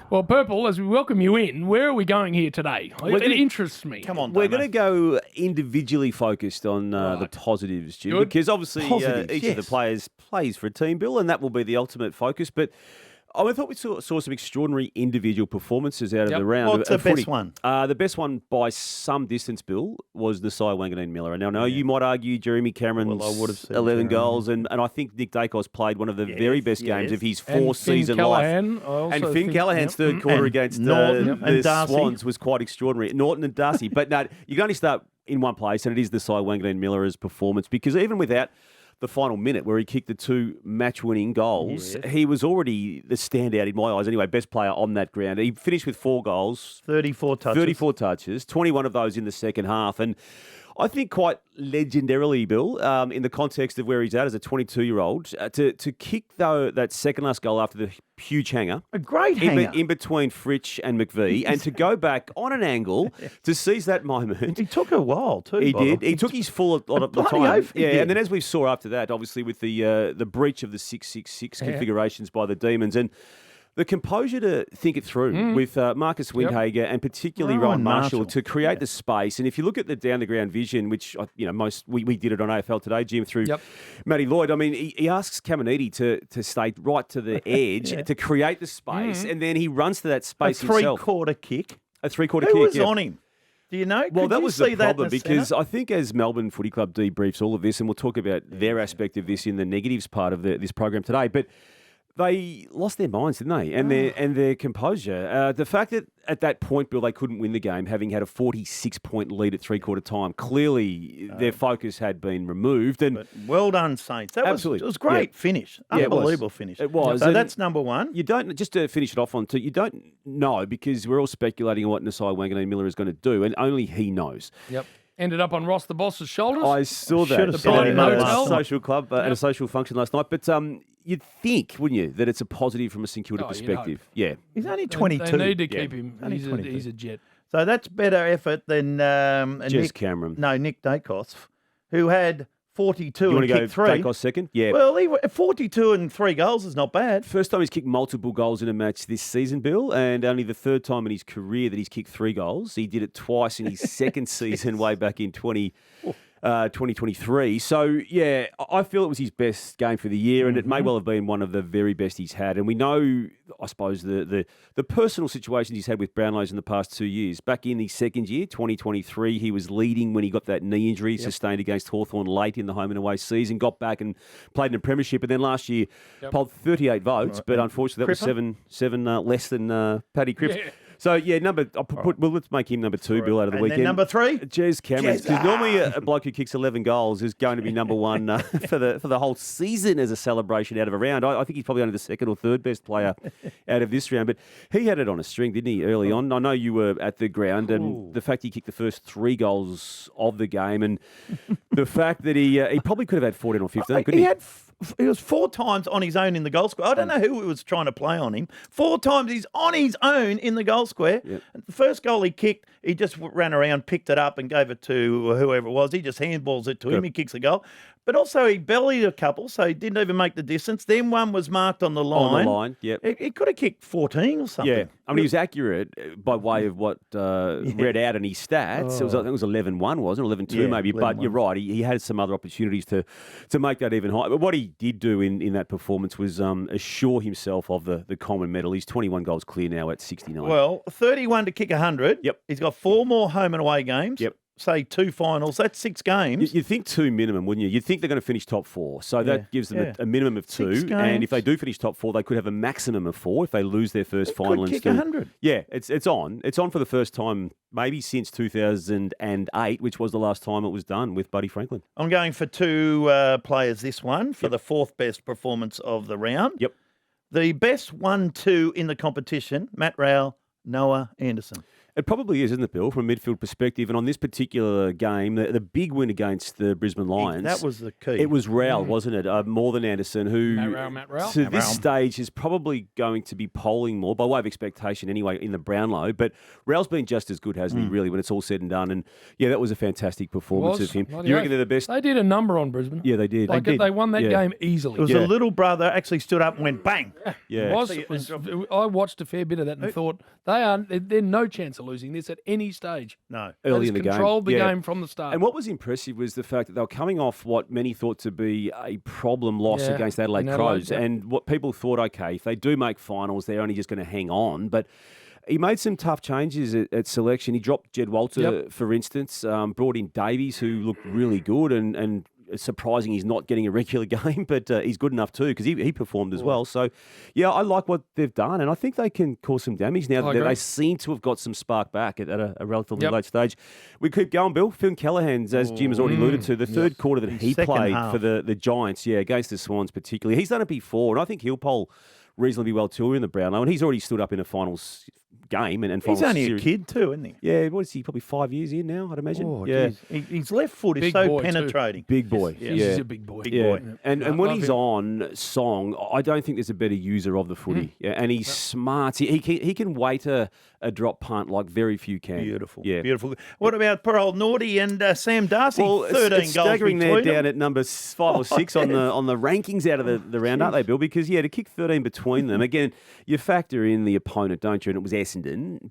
Well, Purple, as we welcome you in, where are we going here today? It interests me. Come on, We're going to go individually focused on the positives, Jim, Good. because obviously each of the players plays for a team, Bill, and that will be the ultimate focus. But I thought we saw some extraordinary individual performances out of the round. What's the best one? The best one by some distance, Bill, was Nasiah Wanganeen-Milera. Now, I know you might argue Jeremy Cameron's 11 goals, and I think Nick Daicos played one of the very best games of his four-season life. And Finn Callaghan's third quarter against the Swans was quite extraordinary. Norton and Darcy. But no, you can only start in one place, and it is Nasiah Wanganeen-Milera's performance, because even without the final minute where he kicked the two match-winning goals, he was already the standout in my eyes anyway, best player on that ground. He finished with 4 goals. 34 touches. 21 of those in the second half. And I think quite legendarily, Bill, in the context of where he's at as a 22-year-old, to kick that second last goal after the huge hanger. A great hanger. In between Fritsch and McVie, and to go back on an angle to seize that moment. He took a while too. He did. He took his full lot of the time. Yeah, and then as we saw after that, obviously with the breach of the 6-6-6 configurations by the Demons, and the composure to think it through with Marcus Windhager and particularly Ryan Marshall to create the space. And if you look at the down-the-ground vision, which we did it on AFL Today, Jim, through Matty Lloyd. I mean, he asks Caminiti to stay right to the edge to create the space, and then he runs to that space himself. A three-quarter kick. Who was on him? Do you know? Well, that was the problem, because I think as Melbourne Footy Club debriefs all of this, and we'll talk about their aspect of this in the negatives part of this program today, but they lost their minds, didn't they? And their composure. The fact that at that point, Bill, they couldn't win the game, having had a 46-point lead at three-quarter time. Clearly, their focus had been removed. But well done, Saints. It was great finish. Unbelievable finish. It was. So that's number one. You don't, just to finish it off on two, you don't know, because we're all speculating on what Nasiah Wanganeen-Milera is going to do, and only he knows. Yep. Ended up on Ross the Boss's shoulders. I saw that Should have been at a social club at a social function last night. But you'd think, wouldn't you, that it's a positive from a St Kilda perspective? Yeah. He's only 22. They need to keep him. He's a jet. So that's better effort than Nick Cameron. No, Nick Daicos, who had 42 you and kicked 3. Daicos second? Yeah. Well, 42 and 3 goals is not bad. First time he's kicked multiple goals in a match this season, Bill, and only the third time in his career that he's kicked 3 goals. He did it twice in his second season way back in 2023. So, yeah, I feel it was his best game for the year, and it may well have been one of the very best he's had. And we know, I suppose, the personal situations he's had with Brownlows in the past 2 years. Back in the second year, 2023, he was leading when he got that knee injury sustained against Hawthorn late in the home and away season, got back and played in a premiership, and then last year polled 38 votes, but unfortunately that was seven less than Paddy Cripps. Yeah. So, yeah, let's make him number 2, Bill, out of the weekend. Then number 3? Jez Cameron. Because normally a bloke who kicks 11 goals is going to be number 1 for the whole season as a celebration out of a round. I think he's probably only the second or third best player out of this round. But he had it on a string, didn't he, early on? I know you were at the ground, and the fact he kicked the first 3 goals of the game, and the fact that he probably could have had 14 or 15, couldn't he? He was 4 times on his own in the goal square. I don't know who was trying to play on him. 4 times he's on his own in the goal square. Yep. The first goal he kicked, he just ran around, picked it up and gave it to whoever it was. He just handballs it to him. He kicks the goal. But also he bellied a couple, so he didn't even make the distance. Then one was marked on the line. On the line, yep. He could have kicked 14 or something. Yeah. I mean, he was accurate by way of what read out in his stats. I think it was 11-1, wasn't it? 11-2 maybe. 11-1. But you're right. He had some other opportunities to make that even higher. But what he did do in that performance was assure himself of the common medal. He's 21 goals clear now at 69. Well, 31 to kick 100. Yep. He's got 4 more home and away games. Yep. Say 2 finals, that's 6 games. You'd think 2 minimum, wouldn't you? You'd think they're going to finish top 4. So that gives them a minimum of 2. And if they do finish top 4, they could have a maximum of 4 if they lose their first final. Could kick 100. Yeah, it's on. It's on for the first time maybe since 2008, which was the last time it was done with Buddy Franklin. I'm going for 2 players this one for the 4th best performance of the round. Yep. The best 1-2 in the competition, Matt Rowell, Noah Anderson. It probably is, isn't it, Bill, from a midfield perspective? And on this particular game, the big win against the Brisbane Lions. That was the key. It was Rowell, wasn't it? More than Anderson, who Matt Rowell. to this stage is probably going to be polling more, by way of expectation anyway, in the Brownlow. But Rowell's been just as good, hasn't he, really, when it's all said and done? And, yeah, that was a fantastic performance of him. You reckon they're the best? They did a number on Brisbane. Yeah, they did. They won that game easily. It was a little brother actually stood up and went bang. Yeah. I watched a fair bit of that and thought they're no chance of losing this at any stage. No. Early in the game. Controlled the game from the start. And what was impressive was the fact that they were coming off what many thought to be a problem loss against Adelaide Crows. Yeah. And what people thought, okay, if they do make finals, they're only just going to hang on. But he made some tough changes at selection. He dropped Jed Walter, for instance, brought in Davies, who looked really good, and it's surprising he's not getting a regular game, but he's good enough too because he performed as well. So, yeah, I like what they've done, and I think they can cause some damage now that they seem to have got some spark back at a relatively late stage. We keep going, Bill. Finn Callaghan's, as Jim has already alluded to, the third quarter that he played for the Giants, against the Swans particularly. He's done it before, and I think he'll poll reasonably well too in the Brownlow, and he's already stood up in a finals game and finals He's only series. a kid too, isn't he? Yeah, what is he? Probably 5 years in now, I'd imagine. Oh, yeah, his left foot is Big so boy penetrating. big boy. Yeah, he's a big boy. Big boy. And when he's on song, I don't think there's a better user of the footy. Yeah, and he's smart. He can wait a drop punt like very few can. Beautiful. Yeah. Beautiful. What about poor old Naughty and Sam Darcy? Well, 13 it's goals staggering between there them. down at number 5 or 6 on the rankings out of the round, aren't they, Bill? Because, to kick 13 between them, again, you factor in the opponent, don't you? And it was Essendon.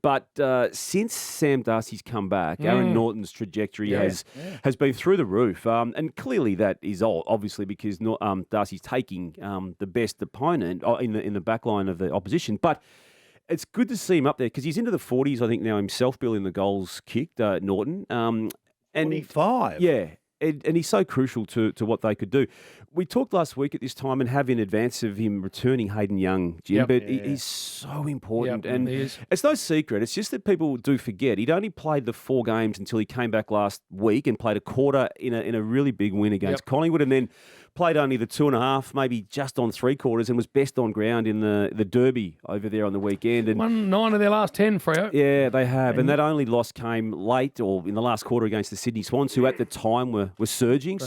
But since Sam Darcy's come back, Aaron Norton's trajectory has been through the roof. And clearly that is obviously because Darcy's taking the best opponent in the back line of the opposition. But it's good to see him up there because he's into the 40s, I think, now himself, Bill, in the goals kicked, Norton. 25. Yeah. And he's so crucial to what they could do. We talked last week at this time and have in advance of him returning Hayden Young, Jim, but he's so important. And it's no secret. It's just that people do forget. He'd only played the 4 games until he came back last week and played a quarter in a really big win against Collingwood, and then played only the 2.5, maybe just on 3 quarters, and was best on ground in the Derby over there on the weekend. And won 9 of their last 10, Freo. Yeah, they have. And that only loss came late or in the last quarter against the Sydney Swans, who at the time were surging.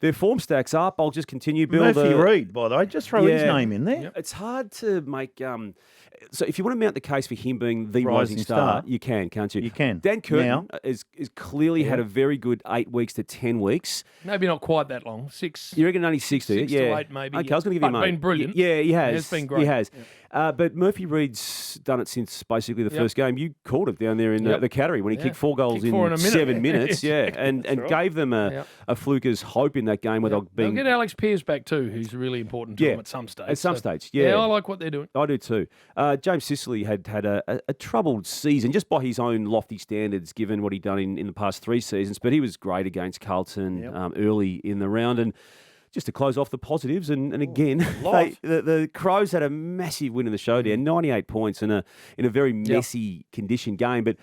Their form stacks up. I'll just continue, Bill. Murphy Reid, by the way. Just throw his name in there. It's hard to make... so if you want to mount the case for him being the rising star, you can, can't you? You can. Dan Curtin is clearly had a very good 8 weeks to 10 weeks. Maybe not quite that long. 6. You reckon only 6 to 8 maybe. Okay, I was going to give him 8. Been brilliant. Yeah, he has. It's been great. He has. But Murphy Reid's done it since basically the first game. You called it down there in the Cattery when he kicked 4 goals in 7 minutes. and gave them a fluker's hope in that game without being... They'll get Alex Pearce back too, who's really important to them at some stage. At some stage, yeah. I like what they're doing. I do too. James Sicily had a troubled season just by his own lofty standards, given what he'd done in the past 3 seasons. But he was great against Carlton early in the round. And just to close off the positives, and again, the Crows had a massive win in the showdown, 98 points in a very messy condition game. But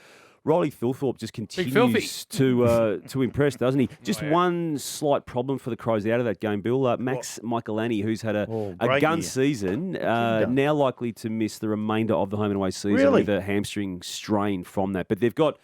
Riley Thilthorpe just continues to impress, doesn't he? Just one slight problem for the Crows out of that game, Bill. Max Michelani, who's had a gun season, now likely to miss the remainder of the home and away season with a hamstring strain from that. But they've got,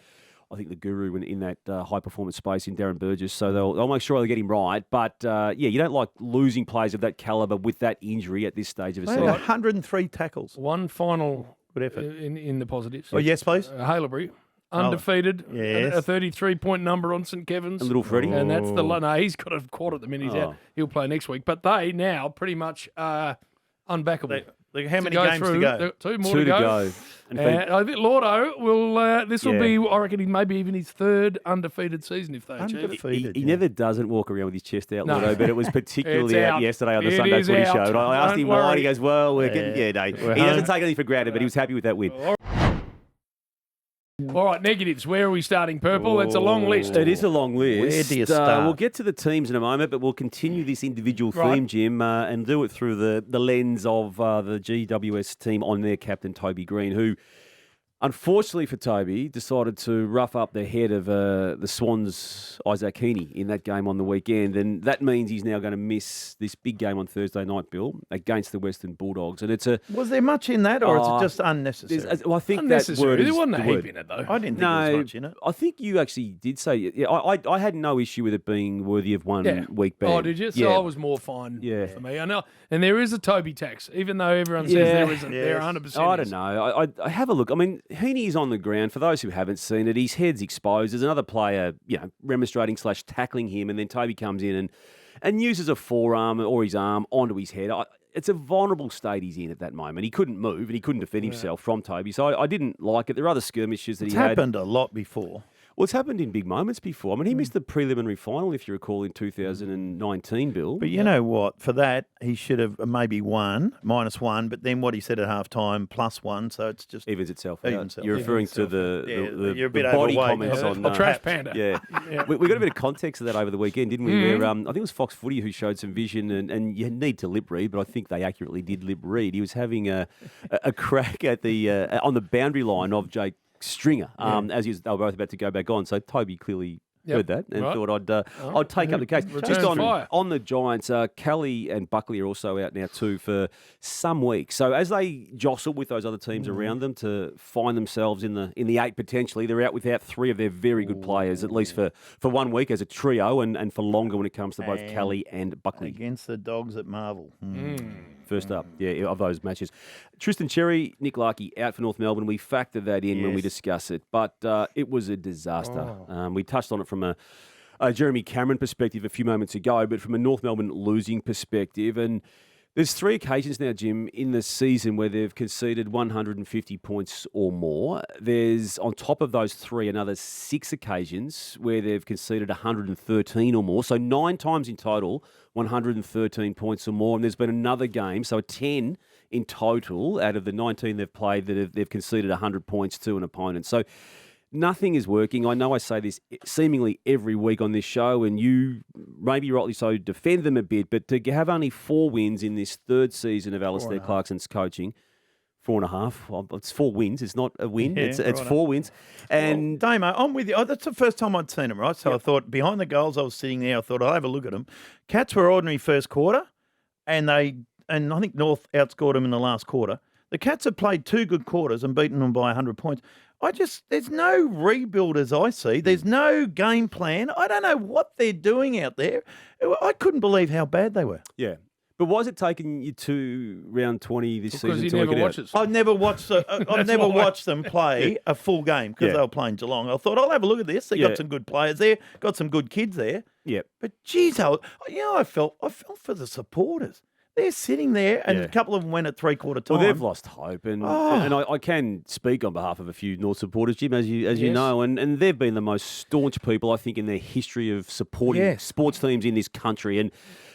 I think, the guru in that high-performance space in Darren Burgess, so they'll make sure they get him right. But, you don't like losing players of that calibre with that injury at this stage of a season. 103 tackles. One final good effort in the positives. Oh, yes, please. Halebury. Undefeated, a 33-point number on St Kevin's. And little Freddie. And that's no, he's got a quarter at the minute. He's out. He'll play next week. But they now pretty much unbackable. How many games to go? 2 more to go. I think Lordo will. This will be, I reckon, maybe even his 3rd undefeated season if they achieve it. He never doesn't walk around with his chest out, Lordo, but it was particularly out yesterday on the Sunday Footy Show. And I asked him why, and he goes, "Well, we're getting." He doesn't take anything for granted, but he was happy with that win. All right, negatives. Where are we starting, Purple? It's a long list. It is a long list. Where do you start? We'll get to the teams in a moment, but we'll continue this individual theme, Jim, and do it through the lens of the GWS team on their captain, Toby Green, who unfortunately for Toby, decided to rough up the head of the Swans' Isaac Heaney in that game on the weekend. And that means he's now going to miss this big game on Thursday night, Bill, against the Western Bulldogs. And it's a... Was there much in that, or is it just unnecessary? Well, I think unnecessary. that word is there wasn't a the heap word. in it, though. I didn't think there was much in it. I think you actually did say... Yeah, I had no issue with it being worthy of one week ban. Oh, did you? So I was more fine for me. I know. And there is a Toby tax, even though everyone says there isn't. Yes. There 100% I don't know. I have a look. I mean, Heaney's on the ground. For those who haven't seen it, his head's exposed. There's another player, remonstrating / tackling him, and then Toby comes in and uses a forearm or his arm onto his head. It's a vulnerable state he's in at that moment. He couldn't move and he couldn't defend himself from Toby. So I didn't like it. There are other skirmishes that It's he had. happened a lot before. Well, it's happened in big moments before. I mean, he missed the preliminary final, if you recall, in 2019, Bill. But you know what? For that, he should have maybe won, -1, but then what he said at half-time, +1, so it's just... Evens itself Evens out. itself You're out. referring to you're a the bit body overweight. comments on... A trash panda. Yeah. We got a bit of context of that over the weekend, didn't we? Where I think it was Fox Footy who showed some vision, and you need to lip read, but I think they accurately did lip read. He was having a crack at the on the boundary line of Jake Stringer as they were both about to go back on. So Toby clearly heard that and thought I'd take up the case. Just on the Giants, Kelly and Buckley are also out now too for some weeks. So as they jostle with those other teams around them to find themselves in the 8 potentially, they're out without 3 of their very good players, at least for 1 week as a trio and for longer when it comes to both Kelly and Buckley. Against the Dogs at Marvel. First up, of those matches. Tristan Cherry, Nick Larkey out for North Melbourne. We factor that in when we discuss it, but it was a disaster. We touched on it from a Jeremy Cameron perspective a few moments ago, but from a North Melbourne losing perspective. And there's 3 occasions now, Jim, in the season where they've conceded 150 points or more. There's, on top of those 3, another 6 occasions where they've conceded 113 or more. So 9 times in total, 113 points or more. And there's been another game, so 10 in total out of the 19 they've played that they've conceded 100 points to an opponent. So nothing is working. I know I say this seemingly every week on this show, and you, maybe rightly so, defend them a bit, but to have only 4 wins in this 3rd season of Alistair Clarkson's coaching, 4.5. Well, it's 4 wins. It's not a win. Yeah, it's 4 wins. And Damo, I'm with you. That's the first time I'd seen him, right? So I thought behind the goals, I was sitting there. I thought I'll have a look at them. Cats were ordinary first quarter, and I think North outscored them in the last quarter. The Cats have played 2 good quarters and beaten them by 100 points. There's no rebuild as I see. There's no game plan. I don't know what they're doing out there. I couldn't believe how bad they were. Yeah. But why is it taking you to round 20 this season to work it out? I've never watched them play a full game because they were playing Geelong. I thought, I'll have a look at this. They got some good players there, got some good kids there. Yeah. But geez, I felt for the supporters. They're sitting there, and a couple of them went at 3/4 time. Well, they've lost hope, and I can speak on behalf of a few North supporters, Jim, as you know, and they've been the most staunch people, I think, in their history of supporting sports teams in this country, and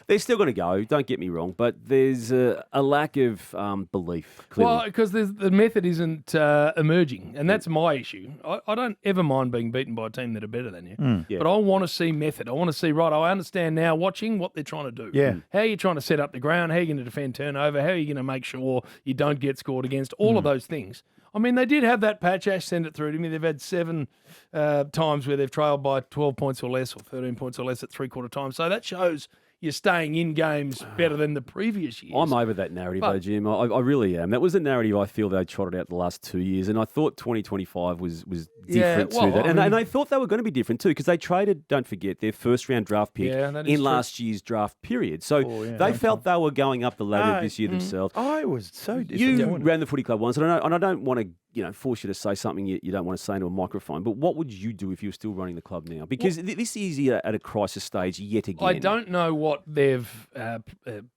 they're still going to go, don't get me wrong, but there's a lack of belief, clearly. Well, because the method isn't emerging, and that's my issue. I don't ever mind being beaten by a team that are better than you, but I want to see method. I want to see, I understand now watching what they're trying to do. Yeah. How are you trying to set up the ground? How are you going to defend turnover? How are you going to make sure you don't get scored against? All of those things. I mean, they did have that patch. Ash sent it through to me. They've had 7 times where they've trailed by 12 points or less or 13 points or less at 3/4 time. So that shows you're staying in games better than the previous years. I'm over that narrative, though, Jim. I really am. That was the narrative I feel they trotted out the last 2 years, and I thought 2025 was different to that. And they thought they were going to be different too, because they traded, don't forget, their first-round draft pick in last year's draft period. So they felt they were going up the ladder this year themselves. I was so disappointed. You ran the footy club once, and I don't want to force you to say something you don't want to say into a microphone, but what would you do if you were still running the club now? Because this is at a crisis stage yet again. I don't know what they've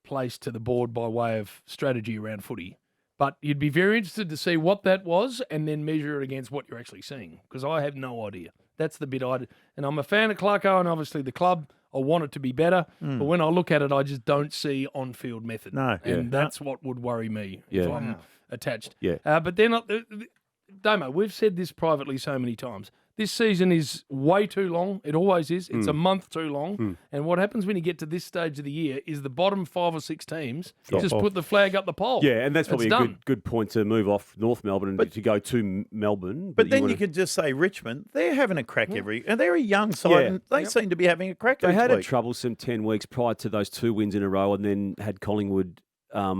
placed to the board by way of strategy around footy, but you'd be very interested to see what that was and then measure it against what you're actually seeing, because I have no idea. That's the bit and I'm a fan of Clarko and obviously the club. I want it to be better, but when I look at it, I just don't see on-field method. No. And that's what would worry me if I'm attached. Yeah. But then, Damo, we've said this privately so many times. This season is way too long. It always is. It's a month too long. And what happens when you get to this stage of the year is the bottom 5 or 6 teams just put the flag up the pole. Yeah, and that's probably It's a done. good point to move off North Melbourne and to go to Melbourne. But then you would've- could just say Richmond, they're having a crack and they're a young side, and they seem to be having a crack They each had a week. troublesome 10 weeks prior to those 2 wins in a row and then had Collingwood,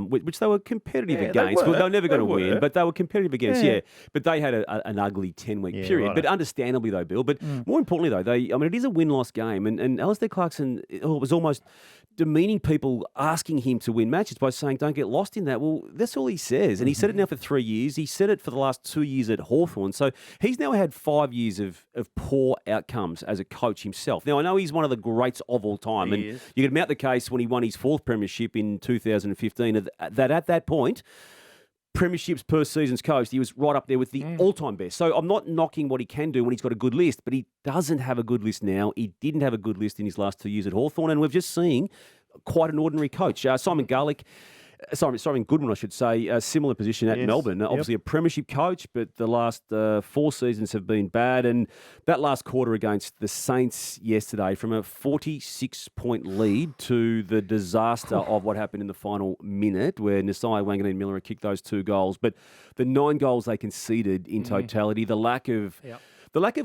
which they were competitive Yeah, against. they Well, they were never going to were. win, but they were competitive against, Yeah. But they had an ugly 10-week Yeah, period. righto. But understandably, though, Bill. But more importantly, though, it is a win-loss game. And Alistair Clarkson was almost demeaning people asking him to win matches by saying, don't get lost in that. Well, that's all he says. And he said it now for 3 years. He said it for the last 2 years at Hawthorn. So he's now had 5 years of poor outcomes as a coach himself. Now, I know he's one of the greats of all time. He and is. you could mount the case when he won his 4th premiership in 2015 that at that point, premierships per season's coached, he was right up there with the all-time best. So I'm not knocking what he can do when he's got a good list, but he doesn't have a good list now. He didn't have a good list in his last 2 years at Hawthorn, and we've just seen quite an ordinary coach. Simon Goodwin, I should say, a similar position at Yes. Melbourne. Obviously a premiership coach, but the last 4 seasons have been bad. And that last quarter against the Saints yesterday, from a 46-point lead to the disaster of what happened in the final minute, where Nasiah Wanganeen-Milera kicked those 2 goals. But the 9 goals they conceded in totality, the lack of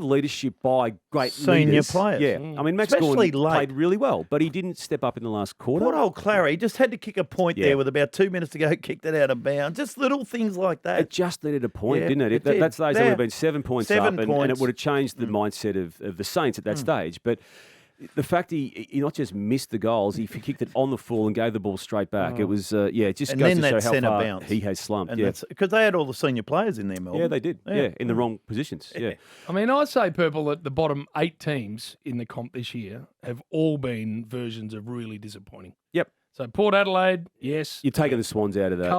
leadership by great Senior leaders. players. Yeah. I mean, Max Especially Gawn late. played really well, but he didn't step up in the last quarter. Poor old Clary just had to kick a point Yeah. there with about 2 minutes to go, kicked it out of bounds. Just little things like that. It just needed a point, Yeah, didn't it? it did. That stage, there would Yeah. have been 7 points 7 up, and it points. would have changed the mindset of the Saints at that stage. But the fact he not just missed the goals, he kicked it on the full and gave the ball straight back. It was, it just And goes then to that show how centre far bounce. he has slumped. And Yeah, that's because they had all the senior players in there, Melbourne. yeah, they did. Yeah, in the wrong positions. Yeah. I mean, I say, Purple, that the bottom 8 teams in the comp this year have all been versions of really disappointing. Yep. So Port Adelaide, yes. You're taking the Swans out of that.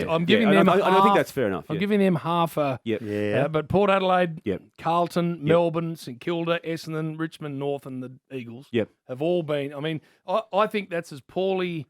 I'm giving them I think half- that's fair enough. I'm yeah. giving them half a. Yep. Yeah. But Port Adelaide, Yep. Carlton, Melbourne, St Kilda, Essendon, Richmond, North, and the Eagles Yep. have all been. I mean, I think that's as poorly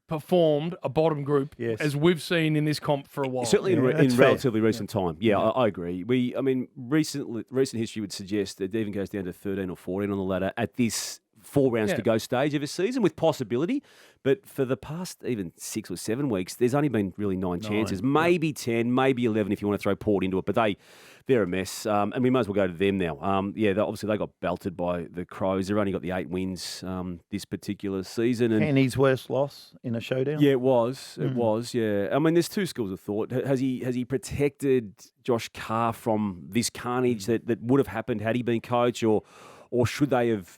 performed a bottom group Yes. as we've seen in this comp for a while. Certainly in that's fair. relatively recent time. Yeah, I agree. Recent history would suggest that it even goes down to 13 or 14 on the ladder at this 4 rounds Yeah. to go stage of a season with possibility. But for the past even 6 or 7 weeks, there's only been really 9 chances. Maybe 10, maybe 11 if you want to throw Port into it. But they're a mess. And we might as well go to them now. Obviously they got belted by the Crows. They've only got the 8 wins this particular season. And Kenny's worst loss in a showdown. yeah, it was. It was, yeah. I mean, there's 2 schools of thought. Has he protected Josh Carr from this carnage that would have happened had he been coach, or should they have,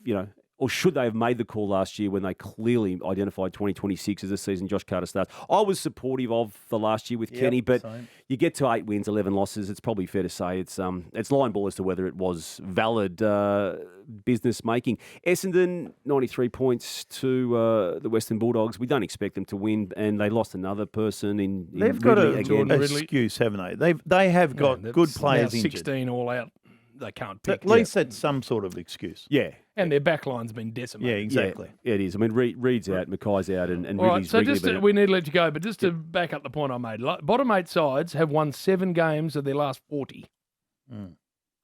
or should they have made the call last year when they clearly identified 2026 as the season Josh Carter starts? I was supportive of the last year with Kenny, but same. you get to 8 wins, 11 losses. It's probably fair to say it's line ball as to whether it was valid business making. Essendon 93 points to the Western Bulldogs. We don't expect them to win, and they lost another person in They've got Ridley a again. Jordan Ridley. excuse, haven't they? They have got Yeah, good that's players now injured. 16 all out. They can't pick. At least that's some sort of excuse. Yeah. And their backline's been Yeah, decimated. exactly. Yeah, it is. I mean, Reed's out, Mackay's out, and All right, Ridley's so regularly just been out. we need to let you go, but just to back up the point I made, bottom 8 sides have won 7 games of their last 40.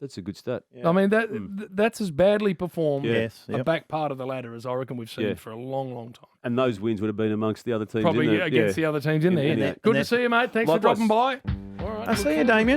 That's a good stat. I mean, that's as badly performed Yes, a yep. back part of the ladder as I reckon we've seen Yeah. for a long, long time. And those wins would have been amongst the other teams. Probably in there. against the other teams in there. And Good to that's- see you, mate. Thanks Likewise. for dropping by. All right, I look see you, Damien.